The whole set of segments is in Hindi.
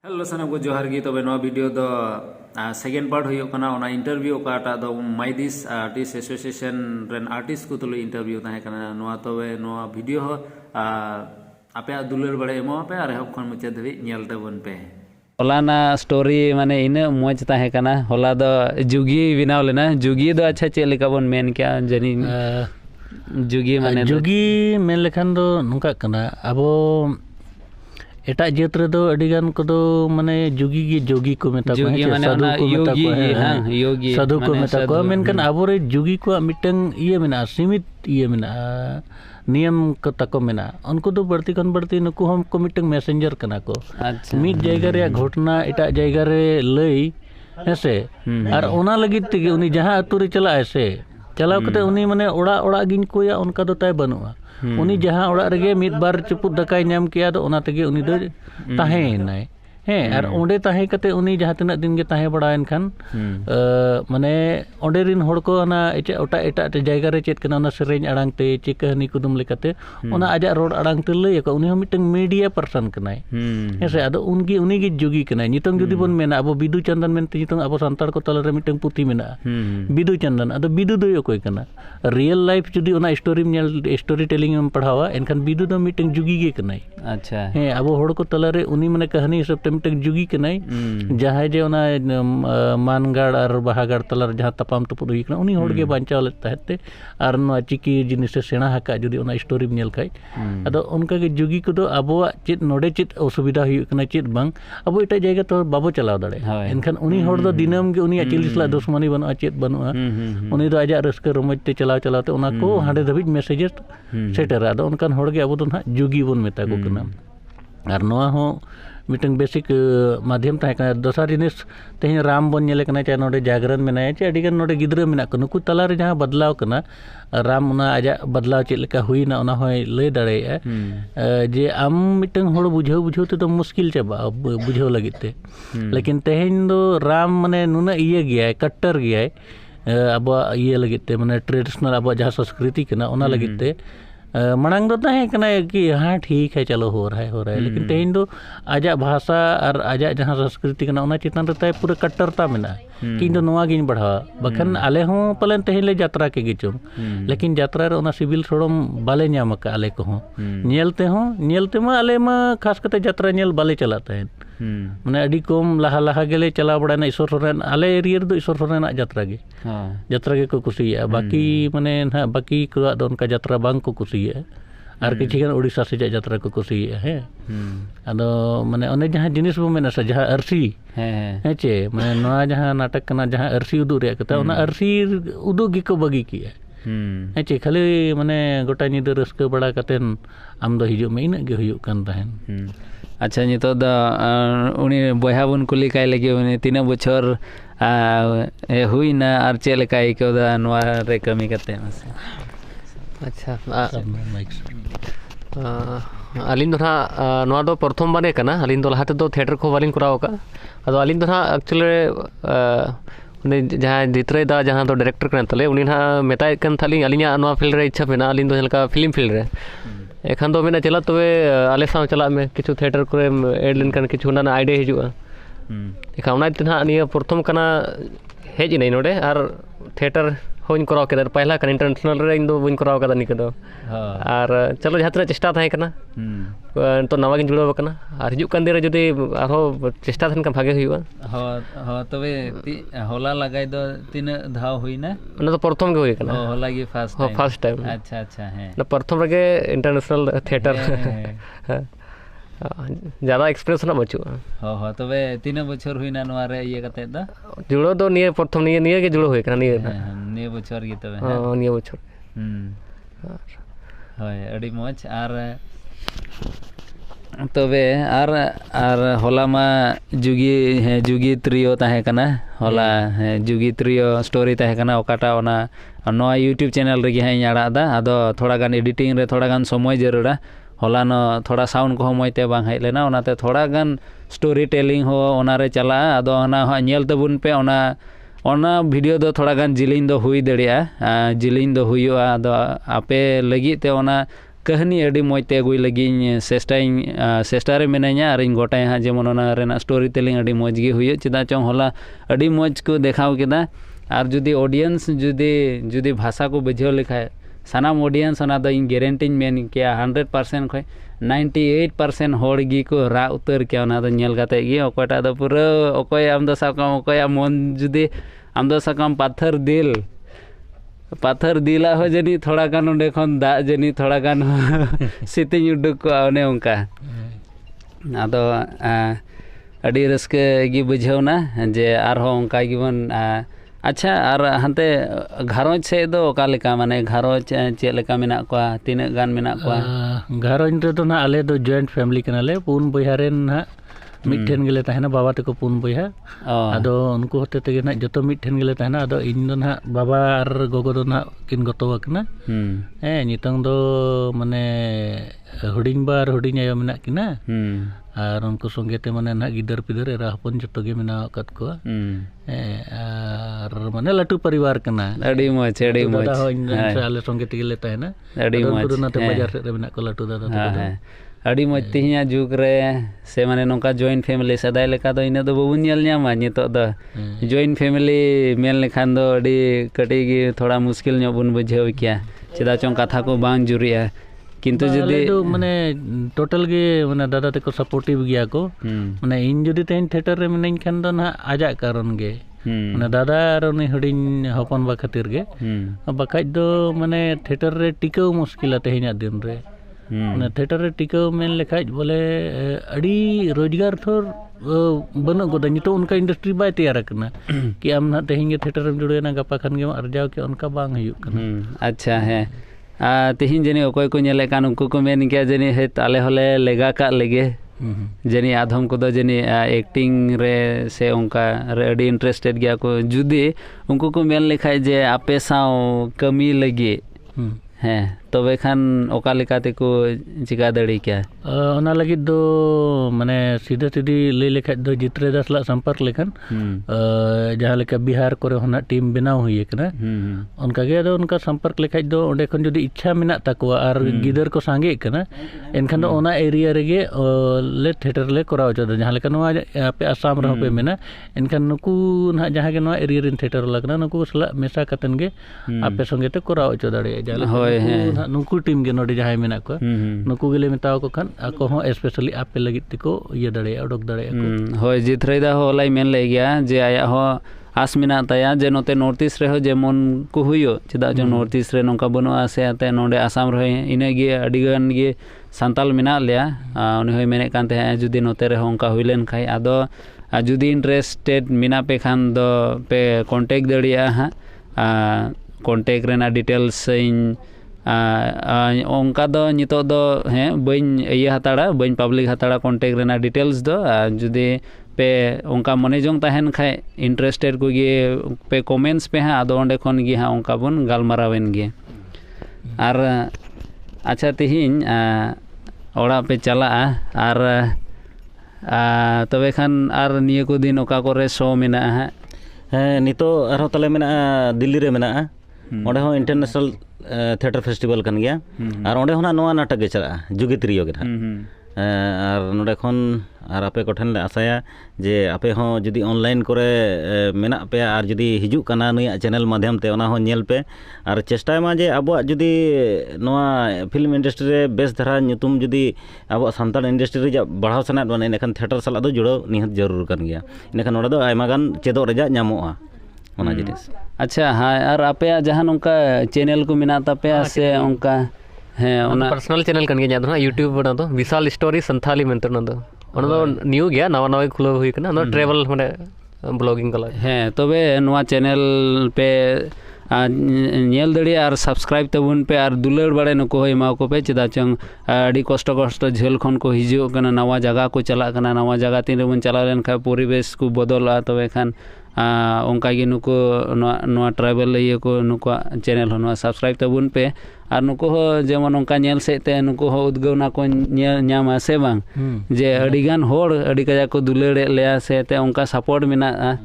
हेलो साना को जोहार गी तबे नो वीडियो दो सेकेंड पार्ट हुई कना ओना इंटरव्यू काटा दो माइदिस आर्टिस्ट एसोसिएशन रेन आर्टिस्ट को तुलो इंटरव्यू ताहे कना नोआ तबे नोआ वीडियो हो आपे दुलर बड़े एमो आपे आरे हक खन मुचे धबि नेल तबन पे होलाना स्टोरी माने इन मौज ताहे कना होला दो जुगी बिनाव लेना जुगी दो अच्छा चे लेका बन मेन क्या जनी जुगी माने जुगी मेन लेखान दो नुका कना अबो एटा जेत रे दो अडिगान को दो माने जुगी गी जोगी को मेता को है साधु को मेता को है योगी साधु को मेता को मेनकन आबोरे जुगी को मिटंग ये मेना सीमित ये मेना नियम को तको मेना उनको दो बढ़ती कन बढ़ती नुकु हम को मिटंग मैसेंजर कना को मिट जायगा रे घटना एटा जायगा रे लई ऐसे और ओना लगित ते उनी जहां अतु रे चला ऐसे चलाव कते उनी माने ओड़ा ओड़ा गिन कोया उनका दो ताय बनुआ उनी जहां ओड़ा रगे मिद बार चुपुद दकाय नाम किया दो ओना तेगे उनी दो ताहे नाय हे और ओंडे ताहे कते उनी जहां तिना दिन गे ताहे बड़ायन खान माने ओंडे रिन होड़ को ना एटा ओटा एटा जायगा रे चेत कना ना सेरेñ अड़ांग ते चे कहानी कुदुम लेकाते ओना आजा रोड अड़ांग ते लय को उनी हम मिटंग मीडिया पर्सन कनाय हेसे आदो उनगी उनी गे जुगी कनाय नितंग जुदी बोन मेना अबो बिदु चंदन मेनते नितंग अबो सांतार को तला रे मिटंग पुती मेना बिदु चंदन अदो बिदु दो योकोय कना रियल लाइफ जुदी ओना स्टोरी में स्टोरी टेलिंग में पढ़ावा एनखान बिदु दो मिटंग जुगी गे कनाय अच्छा हे अबो होड़ को तला रे उनी माने कहानी सब मिटंग जुगी कनाय जहां जे ओना मानगाड़ और बहागाड़ तला रे जहां तपाम तपुद हुई कना उनी होड़ गे बांचाव ले ताहते और नो चिकी जिनिस सेणा हका जुदी ओना स्टोरी में नेल खाय अदो उनका के जुगी को दो अबो चित नोडे चित असुविधा हुई कना चित बांग अबो एटा जायगा तो बाबो चलाव दाड़े एनखान उनी होड़ दो दिनम गे उनी चिलिसला दुश्मनी बनुआ चित बनुआ उनी दो आजा रस्क रमज ते चलाव चलावते उना को हांडे धबिज मैसेजेस सेटर अदो उनकान होड़ गे अबो दो ना जुगी बन मेता को कना और नोआ हो मिटंग बेसिक माध्यम ताहे कना दोसार जिनिस तेहे राम बन नेले कना चे नोडे जागरण मेनाय चे अडिगन नोडे गिद्रा मेना को नुकु तला रे जहां बदलाव कना राम उना आजा बदलाव चे लेका हुईना उना होय लय दाड़े जे आम मिटंग होड़ बुझाव बुझाव ते तो मुश्किल चाबा बुझाव लगित ते लेकिन तेहेन दो राम माने नुना इये गया कट्टर गया अब ये लगित ते माने ट्रेडिशनल अब जहां संस्कृति कना उना लगित ते मनांग दो ताहे कना कि हाँ ठीक है चलो हो रहा है लेकिन तेहेन दो आजा भाषा और आजा जहां संस्कृति कना उना चितान रे ताय पूरा कट्टरता मेना कि इन दो नोआ गिन बढ़ावा बखन आले हो पलन तेहेन ले यात्रा के गिचो लेकिन यात्रा रे उना सिविल सोड़म बाले न्याम का आले को नेलते मा आले मा खास कते यात्रा नेल बाले चलाता है माने अडी कम लाहा लाहा गेले चला बड़ाना ईश्वर सोरेन आले एरिया रे दो ईश्वर सोरेन यात्रा गे को कुसिया बाकी माने ना बाकी को दो उनका यात्रा बांग को कुसिया और किछि गान ओडिसा से यात्रा को कुसिया है अदो माने ओने जहां जिनिस बो मेना से जहां अरसी है चे माने नोआ जहां नाटक कना जहां अरसी उदु रे कता ओना अरसी उदु गी को बगी किया है चे खाली माने गोटा निद रस्क बड़ा कतेन आम दो हिजु में इन गे हुयु कान ताहेन अच्छा नितो द उनी बयहा बन कुली काय लगे उनी 3 बछर हुईना और चे लेका इको दा नोआ रे कमी कते मसे अच्छा अलिन दो ना नोआ दो प्रथम बारे कना अलिन दो लहाते दो थिएटर को वालिन कराव का अदो अलिन दो ना एक्चुअली उनी जहां दित्रे दा जहां दो डायरेक्टर कन तले उनी ना मेताय कन थाली अलिना नोआ फील्ड रे इच्छा मेना अलिन दो हलका फिल्म फील्ड रे एखान दो मेना चला तबे आले साव चला में किछु थिएटर करे एड लेन कन किछु ना आइडिया हिजुआ एखा उना तिना निया प्रथम कना हेज नै नोडे और थिएटर होइन कराव केदा पहला कन इंटरनेशनल रे इन दो बुन कराव कदा निके दो और चलो जहां चेष्टा थाय कना तो नवा गिन जुड़ो कना और हिजु कन दिन रे जदी आरो चेष्टा थन का भागे हुआ हो तबे होला लगाय दो 3 धाव हुईना उना तो प्रथम गे हुई कना होला गे फर्स्ट टाइम अच्छा अच्छा है ना प्रथम रे इंटरनेशनल थिएटर ज्यादा एक्सप्रेस ना बचुआ हो तबे 3 बछर हुईना नोआ रे ये कते दा जुड़ो दो निये प्रथम निये के जुड़ो होय कना निये बछर गे तबे हां निये बछर होय अडी मौज और तबे और होला मा जुगी त्रियो ताहे कना होला जुगी त्रियो स्टोरी ताहे कना ओकाटा ओना नोआ यूट्यूब चैनल रे गे हाई आड़ा दा अदो थोड़ा गान एडिटिंग रे थोड़ा गान समय जरूरा होला न थोड़ा साउंड को मयते बांग हेज लेना ओनाते थोड़ा गान स्टोरी टेलिंग हो ओना रे चला अदो ओना नेल तबुन पे ओना वीडियो दो थोड़ा गान जिलिंग दो हुई दड़िया जिलिंग दो हुयुआ अदो आपे लगी ते ओना कहनी अड़ी मौजते अगुई लगी चेष्टारे मिनाइया और इन गोटाय हाँ जेमन ओना रेना स्टोरी टेलिंग अड़ी मौज गे हुई चेदा चों होला अड़ी मौज को देखाव केदा और जुदी ऑडियंस जुदी भाषा को बुझाव लेखाय सानाम ऑडियंस ओना दो इन गारंटी मेन किया 100% खय 98% होड़ गी को रा उतर किया ओना दो नेल काते गे ओकोटा दो पूरा ओकोय आम दो साकम ओकोय मन जुदी आम दो साकम पाथर दिला हो जनी थोड़ा गान ओंडे खन दा जनी थोड़ा गान सितिंग उडुक को ओने उनका आदो अड़ी रस्के गी बुझावना जे आरो उनका गिबन अच्छा और हंते घारोज से दो ओका लेका माने घारोज चे लेका मेना को तीन गान मेना को घारोज रे तो ना आले दो जॉइंट फैमिली कनाले पुन बहिहारेन ना मिठेन गेले तहना बाबा तको पुन बहिहा आदो उनको होते तेगे ना जतो मिठेन गेले तहना आदो इन दो ना बाबा और गोगो दो ना किन गतो वकना नितंग दो माने हुडिंग बार हुडिंग आयो मेना किना और उनको संगे ते माने ना गिदर पिदर एरा हपन जतो गे मेना कत को और माने लटू परिवार कना अड़ी मोच दादा हो इन आले संगे ते गेले तहना अड़ी मोच ना ते बाजार रे मेना को लटू दादा अड़ी मज तिहिया जुग रे से माने नोका जॉइंट फैमिली सदाय लेका दो इना दो बाबू नेल न्यामा नितो दो जॉइंट फैमिली मेल लेखान दो अड़ी कटी गी थोड़ा मुश्किल न्यो बुन बुझाव किया चेदा चों कथा को बांग जुरिया किंतु जदि माने टोटल गे माने दादा तको सपोर्टिव गिया को माने इन जदि तेन थिएटर रे मिनाइन खान दो ना आजा कारण गे माने दादा और उनी हडिन हपन बा खातिर गे बखाज दो माने थिएटर रे टिकाव मुश्किल तेहिना दिन रे माने थिएटर रे टिकाव मेन लेखाज बोले अड़ी रोजगार थोर बनो गोदा नितो उनका इंडस्ट्री बाय तैयार करना कि आम ना तेहिन गे थिएटर रे जुड़े ना गपा खान गे अर्जाव के उनका बांग हुई करना अच्छा है तेहिन जनी अकोय को नेले कान उनको को मेन के जनी हे ताले होले लेगा का लेगे जनी आधम को दो जनी एक्टिंग रे से उनका रे अड़ी इंटरेस्टेड गया को जुदी उनको को मेन लेखाय जे आपे साव कमी लगे हैं तबे खान ओका लेकाते को चिका दड़ी क्या ओना लगी दो माने सीधा सीधी ले लेखा दो जित्रे दास ला संपर्क लेखन जहां लेका बिहार करे होना टीम बनाव हुई कना उनका गे दो उनका संपर्क लेखा दो ओंडे खन जदी इच्छा मेना तकवा और गिदर को सांगे कना एनखान दो ओना एरिया रेगे ले थिएटर ले कराव चो जहां लेका नवा आपे आसाम रह पे मेना एनखान नुकु ना जहां गे नवा एरिया रिन थिएटर लगना नुकु सला मेसा कतन गे आपे संगे ते कराव चो दाड़े जाला नुकु टीम गे नोडे जहां मेना को नुकु गेले मेताव को खान आको हो स्पेशली आपे लगित तिको ये दड़े उडक दड़े को होय जिथरेदा हो लाई मेन ले गया जे आया हो आस मेना ताया जे नोते नॉर्थ ईस्ट रे हो जेमन को हुयो चेदा जो नॉर्थ ईस्ट रे नोका बनो आसे आते नोडे आसाम रे इने गे अडिगान गे सांताल मेना लिया उनी होय मेने कान ते जुदी नोते रे होंका हुइलेन खाय आदो जुदी इंटरेस्टेड मेना पे खान दो पे कांटेक्ट दड़िया हा कांटेक्ट रेना डिटेल्स इन उनका दो नितो दो हैं बन ये हताड़ा बन पब्लिक हताड़ा कांटेक्ट रेना डिटेल्स दो जुदी पे उनका मने जोंग तहन खाय इंटरेस्टेड को गे पे कमेंट्स पे हाँ आदो ओंडे खन गे हाँ उनका बन गालमारावेन गे और अच्छा तिहिन ओड़ा पे चला और तबे खान और निये को दिन ओका करे शो मेना है नितो आरो तले मेना दिल्ली रे मेना ओंडे हो इंटरनेशनल थिएटर फेस्टिवल कन गया और ओंडे होना नवा नाटक गे चला जुगी त्रियो गे और नोडे खन और आपे कोठन ले आसाया जे आपे हो जुदी ऑनलाइन करे मेना पे और जुदी हिजुक कना नुया चैनल माध्यम ते ओना हो नेल पे और चेष्टा मा जे अब जुदी नवा फिल्म इंडस्ट्री रे बेस धरा नुतुम जुदी अब सान्ताल इंडस्ट्री रे बढ़ाव सना बने नेखन थिएटर साला दो जुड़ो निहत जरूर कन गया नेखन नोडे दो आयमा गान चेदो रेजा न्यामोआ ओना जिनिस अच्छा हाँ और आपे जहां उनका चैनल को मिना तापे से उनका है ओना पर्सनल चैनल कन गया ना यूट्यूब बना दो विशाल स्टोरी संथाली मेंतर ना दो ओना दो न्यू गया नवा नवा खुलो हुई कना ना ट्रैवल माने ब्लॉगिंग कला है तबे नवा चैनल पे नेल दड़ी और सब्सक्राइब तबुन पे और दुलड़ बड़े नको होय मा को पे चेदा चंग अड़ी कष्ट झेल खन को हिजु कना नवा जगह को चला कना नवा जगह तीन रे बन चला लेन खा परिवेश को बदला तबे खान उनका गे नुको नवा ट्राइबल ये को नुको चैनल हो नवा सब्सक्राइब तबुन पे और नुको हो जेमन उनका नेल सेते नुको हो उद्गवना को न्यामा से बांग जे अडिगान होड़ अडी कजा को दुलड़े लेया सेते उनका सपोर्ट मेना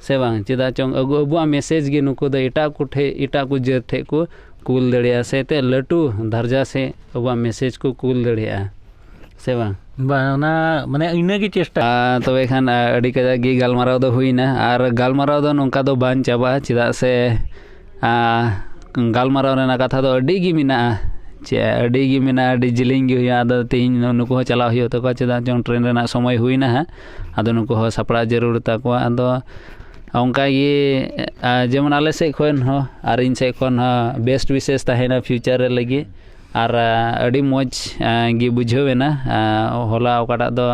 से बांग चेदा चंग अगु अबुआ मैसेज गे नुको द एटा को ठे एटा को जे थे को कूल दड़िया से ते लटू दर्जा से अब मैसेज को कूल दड़िया से बांग माने इना की चेष्टा तबे खान अड़ी कजा गी गालमाराव दो हुईना और गालमाराव दो नोंका दो बान चाबा चिदा से गालमाराव रेना कथा दो अड़ी गी मिना चे अड़ी गी मिना अड़ी जिलिंग गी हुआ आदो तीन नुको चला हुई तो चिदा जों ट्रेन रेना समय हुईना है आदो नुको सपड़ा जरूर ताको आदो उनका ये जेमन आले से खोन हो और इन से खोन बेस्ट विशेष तहेना फ्यूचर लगी और अड़ी मौज गी बुझेना होला ओकाटा दो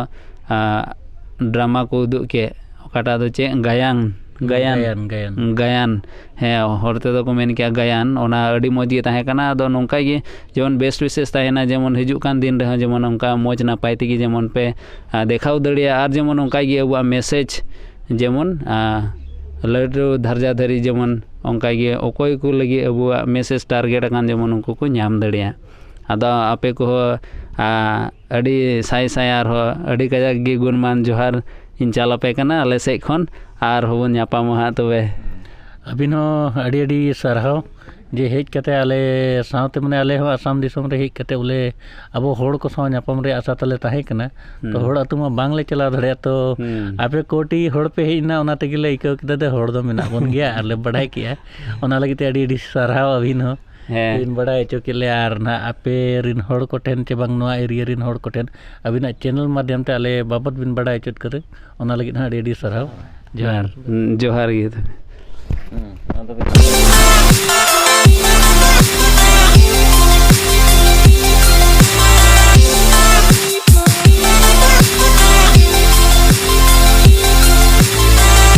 ड्रामा को उदुग के ओकाटा दो चे गायन गायन गायन गायन हे हरते दो को मेन किया गायन ओना अड़ी मौज गे ताहे कना आदो नोंका गे जेमन बेस्ट विशेष तहेना जेमन हिजुग कान दिन रह जेमन उनका मौज नापाय तेगी जेमन पे देखाव दड़िया और जेमन उनका गे अब मैसेज जेमन लड्डू धर्जा धरी जेमन उनका गे ओकोय को लगी अब मैसेज टारगेट कान जेमन उनको को नाम दड़िया आदो आपे को अड़ी साय साय और अड़ी कजाक गे गुणमान जोहार इन चालापे कना आले से खन और होबन नापामा तबे अबिन अड़ी अड़ी सरहाव जे हेज कते आले सावते माने आले हो आसाम दिसोम रे हेज कते बोले अब होड़ को साव नापाम रे आशा तले ताहे कना तो होड़ अतुमा बांगले चला धड़या तो आपे कोटी होड़ पे हेजना ओना तेगिले इको किते होड़ दो मेना बन गया आले बढ़ाई किया ओना लगिते अड़ी अड़ी सरहाव अबिन हो इन बड़ा चो के आर ना आपे रिन होड़ को ठेन चे बांग नोआ एरिया रिन होड़ को ठेन अबिना चैनल माध्यम ते आले बाबत बिन बड़ा चोट करे ओना लगित ना अड़ी सरहाव जोहार जोहार गे